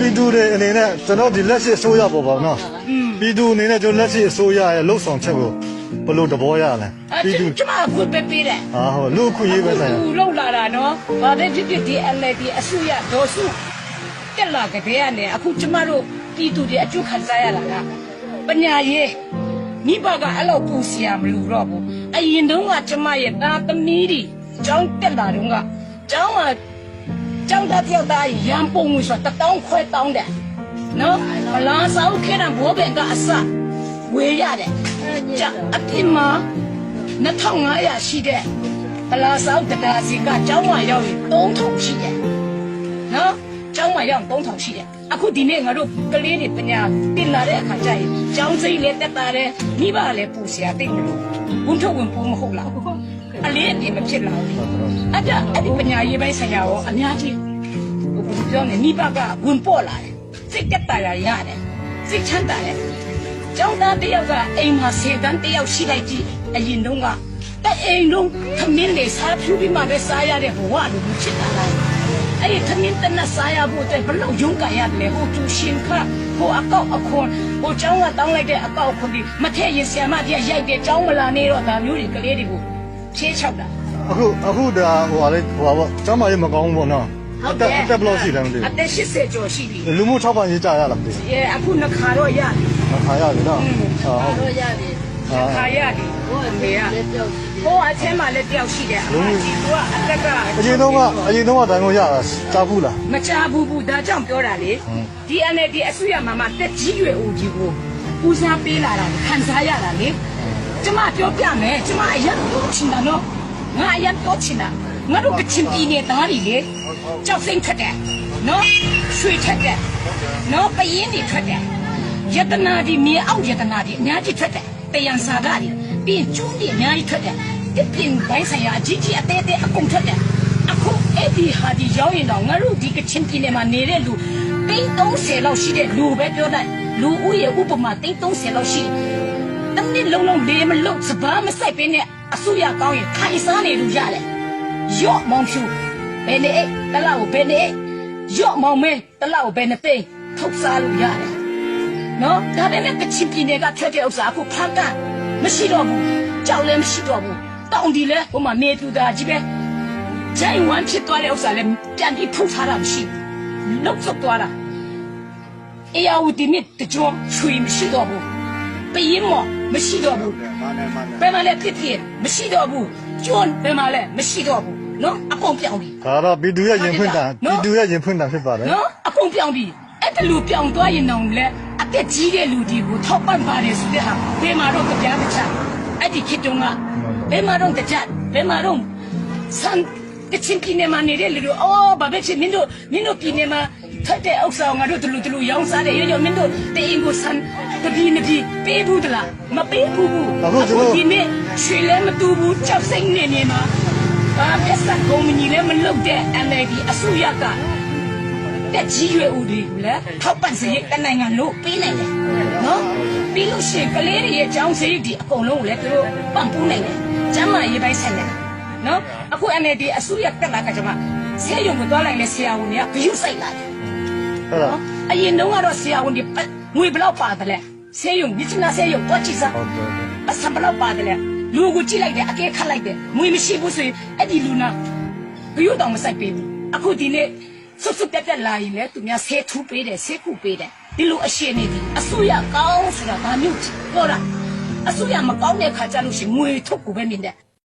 ပြည်သူတွေအနေနဲ့ကျွန်တော်ဒီလက်ရှိအစိုးရပေါ်ပါနော်ပြည်သူအနေနဲ့ကျွန်တော်လက်ရှိအစိုးရရဲ့လှုပ်ဆောင်ချက်ကိုဘယ်လိုသဘောရလဲပြည်သူ ကျမအခုပေးပေးတယ် ဟာဟိုလူခွင့်ရေးပဲဆိုင် သူလောက်လာတာနော်ဘာပဲဖြစ်ဖြစ်ဒီ LD အစိုးရဒေါ်စုတက်လာကြတဲ့ကနေအခုကျမတို့ပြည်သူတွေအကျိုးခံစားရလာတာပညာရေးမိဘကအဲ့လိုပူစရာမလိုတော့ဘူးအရင်တုန်းကကျမရဲ့သားသမီးတွေကျောင်းတက်လာတုန်းကကျောင်းသားတယောက်သားရန်ပုံမှုဆိုတာ1000ခွဲတောင်းတယ်နော်ဘလာဆောင်ခဲတာဘောဘင်ကအစဝေးရတယ်အပြင်မှာ2500ရှိတဲ့ဘလာဆောင်တရားစီကကျောင်းမရောက်ရင်3000ရှိတယ်နော်ကျောင်းမရောက်3000ရှိတယ်အခုဒီနေ့ငါတို့ကလေးတွေပညာတင်လာတဲ့အခါကျရင်ကျောင်းစိတ်လည်းတက်တာတယ်မိဘလည်းပူစရာတိတ်မလို့ဝန်ထုတ်ဝင်ပူမဟုတ်လားအလေးအပြည့်မဖြစ်လာဘူးအဲ့ဒီပညာရေးပိုင်းဆိုင်ရာရောအများကြီးဘယ်လိုပြောလဲမိဘကဝင်ပေါ်လာတယ်စိတ်တက်တာရတယ်စိတ်ချမ်းသာတယ်ကျောင်းသားတယောက်ကအိမ်မှာစေတန်းတယောက်ရှိလိုက်ကြည့်အရင်တုန်းကတဲ့အိမ်လုံးသမင်းလေးစားဖြူပြီးမှပဲစားရတဲ့ဘဝလိုဖြစ်လာတယ်အဲ့ဒီသမင်းတနစားရဖို့တဲ့ဘလို့ရုန်းကန်ရတယ်ဟိုသူရှင်ခဟိုအကောက်အခွန်ဟိုကျောင်းကတောင်းလိုက်တဲ့အကောက်အခွန်ဒီမထည့်ရင်ဆရာမကြီးရိုက်တဲ့ကျောင်းမလာနေတော့ဒါမျိုးတွေကလေးတွေကိုဖြေးချောက်တာအခုဒါဟိုဟာလေဟိုဟာပေါ့ကျောင်းမရေးမကောင်းဘူးပေါ့နော်အတက်ဘလို့ရှိတယ်မသိဘူးအသက်80ကျော်ရှိပြီလူမှုထောက်ပံ့ရေးကြရလားမသိဘူးအခုနှစ်ခါတော့ရတယ်နှစ်ခါရတယ်နော်ဟုတ်တော့ရတယ်ခါရတယ်ဟိုအမေကဟိုအချင်းမှလည်းတယောက်ရှိတယ်အခုဒီကအတက်ကအရင်တော့တိုင်ကိုရတာကြားဘူးလားမကြားဘူးဒါကြောင့်ပြောတာလေဒီအနေဒီအဆွေရမမတက်ကြီးရွယ်ဦးကြီးကိုဦးစားပေးလာတာခံစားရတာလေကျမပြောပြမယ်ကျမအရင်ပြောချင်တာနော်ငါအရင်ပြောချင်တာငါတို့ကချင်ပြည်နယ်သားတွေလေကြောက်စိမ့်ထွက်တယ်နော်ရွှေထွက်တယ်နော်ပယင်းတွေထွက်တယ်ယတနာဒီမြေအောက်ယတနာဒီအများကြီးထွက်တယ်တယံစာကတွေပြီးကျူးတွေအများကြီးထွက်တယ်ဒီပြင်ပိုင်းဆိုင်ရာအကြီးကြီးအသေးသေးအကုန်ထွက်တယ်အခုအဲ့ဒီဟာဒီရောက်ရင်တော့ငါတို့ဒီကချင်ပြည်နယ်မှာနေတဲ့လူ30လောက်ရှိတဲ့လူပဲပြောလိုက်လူဦးရေဥပမာ30လောက်ရှိတမင်းလုံးလုံးလေးမလုံးစပါးမဆိုင်ပင်းနဲ့အဆူရကောင်းရင်ခိုင်စားနေလို့ရတယ်ရော့မောင်ဖြူဘယ်နဲ့တလောက်ဘယ်နဲ့ရော့မောင်မဲတလောက်ဘယ်နဲ့သိထုတ်စားလို့ရတယ်နော်ဒါပေမဲ့ကချင်ပြည်နယ်ကထွက်တဲ့ဥစ္စာအခုဖန်ကန်မရှိတော့ဘူးကြောက်လည်းမရှိတော့ဘူးတောင်ဒီလဲဟိုမှာနေတူတာကြီးပဲဂျိုင်းဝမ်ဖြစ်သွားတဲ့ဥစ္စာလည်းပြန်ပြီးထုတ်ထားတာမရှိဘူးလောက်စုပ်သွားတာအေယာဝတီမြစ်တကြောရွှေမရှိတော့ဘူးပယင်းမော်မရှိတော့ဘူးဘယ်မှာလဲဖြစ်ဖြစ်မရှိတော့ဘူးကျွန်းဘယ်မှာလဲမရှိတော့ဘူးနော်အကုန်ပြောင်းပြီဒါတော့ပြည်သူရဲ့ရင်ဖွင့်တာဖြစ်ပါတယ်နော်အကုန်ပြောင်းပြီအဲ့ဒါလူပြောင်းသွားရင်တော့လေအသက်ကြီးတဲ့လူတွေကိုထောက်ပံ့ပါတယ်ဆိုတဲ့ဟာဘယ်မှာတော့ကြပြားမချအဲ့ဒီခေတ်တုန်းကဘယ်မှာတော့တကြဘယ်မှာတော့ဆန်ကချင်ပြည်နယ်မှာနေတဲ့လူတို့အော်ဘာပဲဖြစ်မင်းတို့ပြည်နယ်မှာထွက်တဲ့ဥစ္စာငါတို့တူတူရောင်းစားတယ်ရောမင်းတို့တေးအင်ကိုဆန်တပီးပေးဘူးတလားမပေးဘူးအခုဒီနေ့ရွှေလည်းမတူဘူးကြောက်စိမ့်နေမှာဘာပဲစကုမ္ပဏီလည်းမလုပ်တဲ့ MLD အစိုးရကတက်ကြီးရွယ်ဦးတွေကိုလည်းထောက်ပံ့စရိတ်တနိုင်ငံလို့ပေးနိုင်တယ်နော်ပြီးလို့ရှိရင်ကလေးတွေရဲ့ကျောင်းစရိတ်ဒီအကုန်လုံးကိုလည်းသူတို့ပံ့ပိုးနိုင်တယ်ကျမ်းမာရေးပိုင်းဆိုင်တယ်နော်အခု MLD အစိုးရတက်လာကြမှာဆေးရုံကိုသွားလိုက်လဲဆရာဝန်တွေကဂရုစိုက်လာတယ်ဟုတ်လားအရင်တုန်းကတော့ဆရာဝန်တွေငွေဘလောက်ပါတယ်လဲဆေးရုံမြစ်နာဆေးရုံတော့ကြည့်စားအစဘလောက်ပါတယ်လဲလူကိုကြည့်လိုက်တယ်အကဲခတ်လိုက်တယ်ငွေမရှိဘူးဆိုရင်အဲ့ဒီလူနာဂရုတောင်မစိုက်ပေးဘူးအခုဒီနေ့စွတ်ပြက်လာရင်လေသူများဆေးထူးပေးတယ်ဆေးခုပေးတယ်ဒီလိုအရှိနေပြီအစိုးရကောင်းဆိုတာဒါမျိုးပြောတာအစိုးရမကောင်းတဲ့ခါကျလို့ရှိရင်ငွေထုတ်ကိုပဲမြင်တယ်